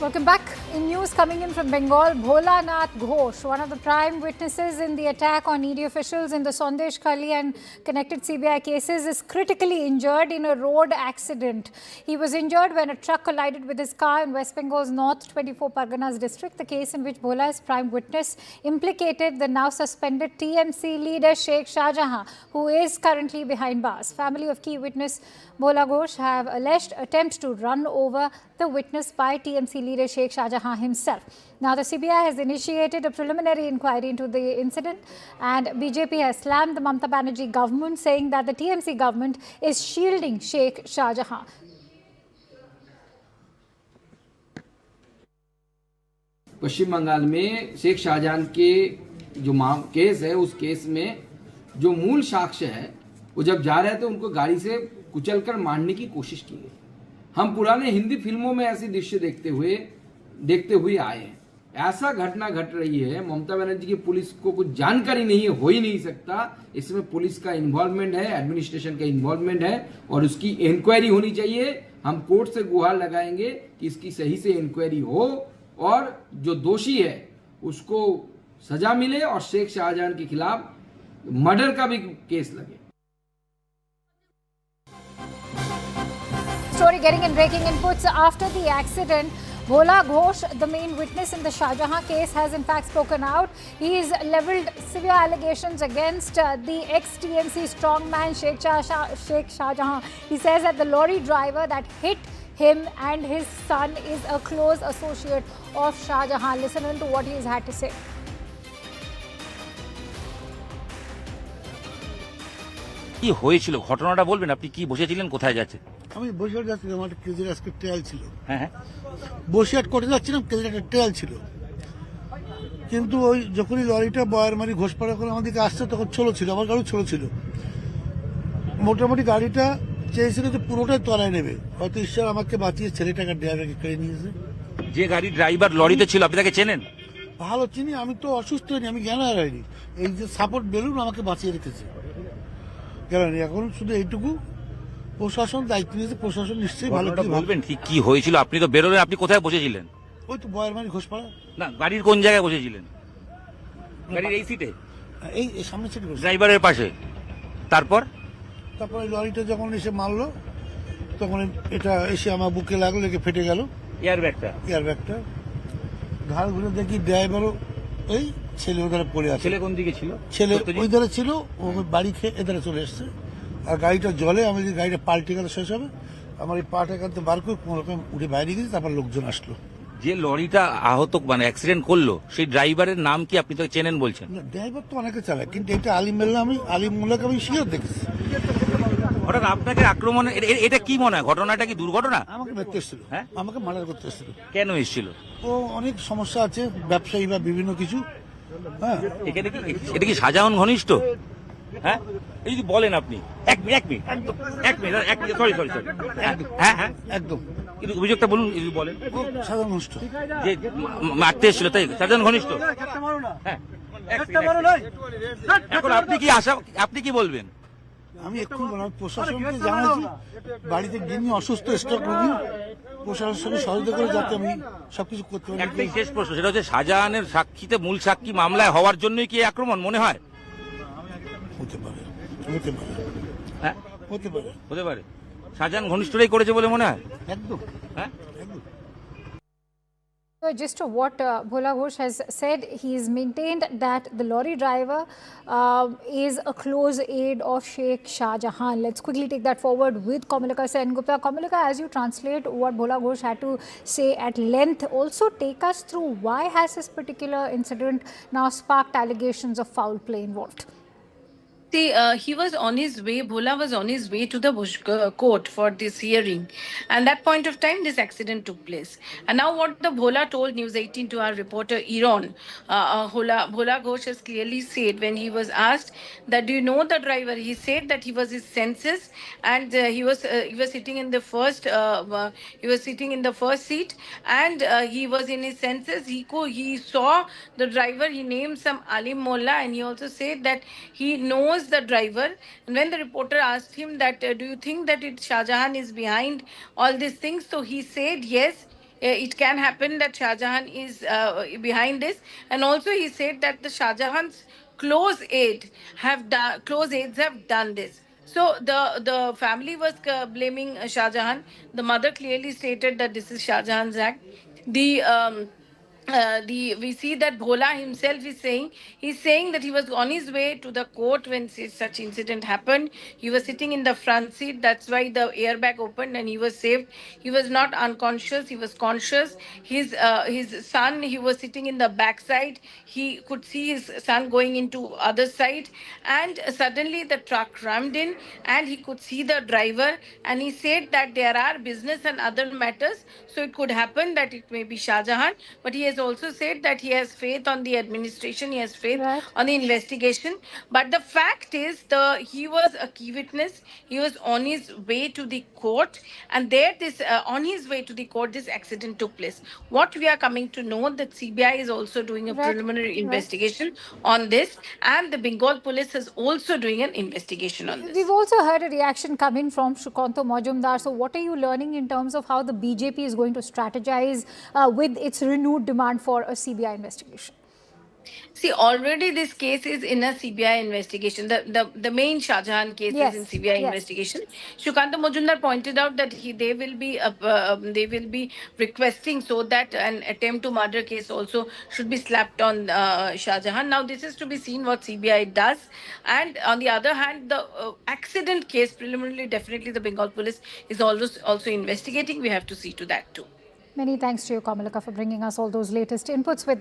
Welcome back. In news coming in from Bengal, Bhola Nath Ghosh, one of the prime witnesses in the attack on ED officials in the Sandesh Khali and connected CBI cases, is critically injured in a road accident. He was injured when a truck collided with his car in West Bengal's North 24 Parganas district. The case in which Bhola is prime witness implicated the now suspended TMC leader Sheikh Shahjahan, who is currently behind bars. Family of key witness Bhola Ghosh have alleged attempt to run over the witness by TMC leader Sheikh Shahjahan himself. Now, the CBI has initiated a preliminary inquiry into the incident, and BJP has slammed the Mamata Banerjee government, saying that the TMC government is shielding Sheikh Shahjahan. पश्चिम बंगाल में शेख शाहजहां के जो case है, उस case में जो मूल साक्ष्य है, वो जब जा रहे थे उनको गाड़ी से कुचलकर मारने की कोशिश की गई। हम पुराने हिंदी फिल्मों में ऐसे दृश्य देखते हुए आए हैं। ऐसा घटना घट रही है, ममता बनर्जी की पुलिस को कुछ जानकारी नहीं है, हो ही नहीं सकता। इसमें पुलिस का इन्वॉल्वमेंट है, एडमिनिस्ट्रेशन का इन्वॉल्वमेंट है और उसकी इंक्वायरी होनी चाहिए। हम कोर्ट से गुहार लगाएंगे कि इसकी सही से इंक्वायरी हो और जो दोषी है उसको सजा मिले और शेख शाहजहां के खिलाफ मर्डर का भी केस लगे। Story getting in breaking inputs after the accident. Bhola Ghosh, the main witness in the Shahjahan case, has in fact spoken out. He has levelled severe allegations against the ex-TMC strongman Sheikh Shahjahan. He says that the lorry driver that hit him and his son is a close associate of Shahjahan. Listen in to what he has had to say. কি হয়েছিল ঘটনাটা বলবেন? আপনি কি বসেছিলেন, কোথায় যাচ্ছেন? আমি বসিরহাট যাচ্ছিলাম, আমার কেজির আজকে ট্রায়াল ছিল। হ্যাঁ হ্যাঁ, বসিরহাট কোর্টে যাচ্ছিলাম, কেজির একটা ট্রায়াল ছিল। কিন্তু ওই যখনই লরিটা বয়ারমারি ঘোষপাড়া করে আমাদেরকে আসছে তখন ছোলো ছিল, আমার গাড়ি ছোলো ছিল। মোটামুটি গাড়িটা চেয়েছিল যে পুরোটাই তলায় নেবে, হয়তো ঈশ্বর আমাকে বাঁচিয়ে ছেলেটাকে ড্রাইভারকে কেড়ে নিয়েছে। যে গাড়ির ড্রাইভার লরিতে ছিল আপনি তাকে চেনেন? ভালো চিনি, আমি তো অসুস্থ হইনি, আমি জ্ঞান হারাইনি। এই যে সাপোর্ট বেলুন আমাকে বাঁচিয়ে রেখেছে। কেন এখন শুধু এইটুকু প্রশাসন দায়িত্ব নিয়েছে, প্রশাসন নিশ্চয়ই ভালো। বলবেন ঠিক কি হয়েছিল? আপনি তো বেরোলেন, আপনি কোথায় বসেছিলেন? ওই তো বয়ারমারি ঘোষপাড়া। না, গাড়ির কোন জায়গায় বসেছিলেন? গাড়ির এই সিটে, এই সামনে সিটে ড্রাইভারের পাশে। তারপর এই লরিটা যখন এসে মারলো তখন এটা এসে আমার বুকে লাগলো, লেগে ফেটে গেল এয়ার ব্যাগটা। ঘাড় ঘুরে দেখি ড্রাইভারও এই ছেলে ওধারে পড়ে আছে। ছেলে কোন দিকে ছিল? ছেলে ওই ধারে ছিল, ও বাড়ি খেয়ে এধারে চলে এসছে। আর গাড়িটা জলে, আমি যে গাড়িটা পাল্টে গেলে শেষ হবে, আমার এই পাটা কাঁদতে বার করে কোনো রকম উঠে বাইরে গেছি। তারপর লোকজন আসলো। যে লরিটা আহত মানে অ্যাক্সিডেন্ট করলো সেই ড্রাইভারের নাম কি আপনি তো চেনেন বলছেন? ড্রাইভার তো অনেকে চালায়, কিন্তু এটা আলিমুল্লাহকে আমি শিওর দেখেছি। হঠাৎ আপনাকে আক্রমণ, এটা কি মনে হয়? ঘটনাটা কি দুর্ঘটনা? আমাকে মারতে এসেছিল। হ্যাঁ, আমাকে মার্ডার করতে এসেছিল। কেন এসেছিল? ও অনেক সমস্যা আছে, ব্যবসায়ী বা বিভিন্ন কিছু। হ্যাঁ, এটা কি শাহজাহান ঘনিষ্ঠ? হ্যাঁ, এই যদি বলেন আপনি। এক মিনিট সরি। হ্যাঁ হ্যাঁ, একদম। কিন্তু অভিযোগটা বলুন, যদি বলেন। সাধারণ ঘনিষ্ঠ যে মারতে এসেছিল, তাই শাহজাহান ঘনিষ্ঠ? হ্যাঁ, এখন আপনি কি বলবেন? আমি এক্ষুনি বললাম, প্রশাসনকে জানাচ্ছি বাড়িতে গিয়ে অসুস্থ স্টক রোগী, প্রশাসনের সঙ্গে সহযোগিতা করে যাতে আমি সবকিছু করতে পারি। একটাই শেষ প্রশ্ন, সেটা হচ্ছে শাহজাহানের সাক্ষীতে মূল সাক্ষী মামলায় হওয়ার জন্যই কি আক্রমণ মনে হয়? হতে পারে। হ্যাঁ, হতে পারে। শাহজাহান ঘনিষ্ঠরাই করেছে বলে মনে হয়? একদম। হ্যাঁ, একদম। Just to what Bhola Ghosh has said, he has maintained that the lorry driver is a close aide of Sheikh Shahjahan. Let's quickly take that forward with Kamalika Sengupta. Kamalika, as you translate what Bhola Ghosh had to say at length, also take us through why has this particular incident now sparked allegations of foul play involved? See, he was on his way, Bhola was on his way to the court for this hearing. And that point of time, this accident took place. And now what the Bhola told News 18 to our reporter, Iran, Bhola Ghosh has clearly said when he was asked that, do you know the driver? He said that he was his senses and he was sitting in the first seat and he was in his senses. He saw the driver, he named some Alim Mullah, and he also said that he knows the driver. And when the reporter asked him that, do you think that Shahjahan is behind all these things? So he said yes, It can happen that Shah Jahan is behind this, and also he said that the Shah Jahan's close aides have done this. So the family was blaming Shah Jahan. The mother clearly stated that this is Shah Jahan's act. The we see that Bhola himself is saying, he's saying that he was on his way to the court when such incident happened. He was sitting in the front seat. That's why the airbag opened and he was saved. He was not unconscious. He was conscious. His son, he was sitting in the back side. He could see his son going into other side, and suddenly the truck rammed in, and he could see the driver. And he said that there are business and other matters, so it could happen that it may be Shah Jahan. But he has also said that he has faith on the administration, he has faith Right. on the investigation. But the fact is, he was a key witness. He was on his way to the court, and there this on his way to the court, this accident took place. What we are coming to know that CBI is also doing a Right. preliminary Right. investigation on this, and the Bengal police is also doing an investigation on this. We've also heard a reaction come in from Shukanto Majumdar. So, what are you learning in terms of how the BJP is going to strategize with its renewed demand for a CBI investigation? See, already this case is in a CBI investigation. The main Shah Jahan case Yes, is in CBI yes. investigation. Shukanta Majumdar pointed out that they will be requesting so that an attempt to murder case also should be slapped on Shah Jahan. Now this is to be seen what CBI does. And on the other hand, the accident case preliminarily, definitely the Bengal police is also investigating. We have to see to that too. Many thanks to you, Kamalika, for bringing us all those latest inputs with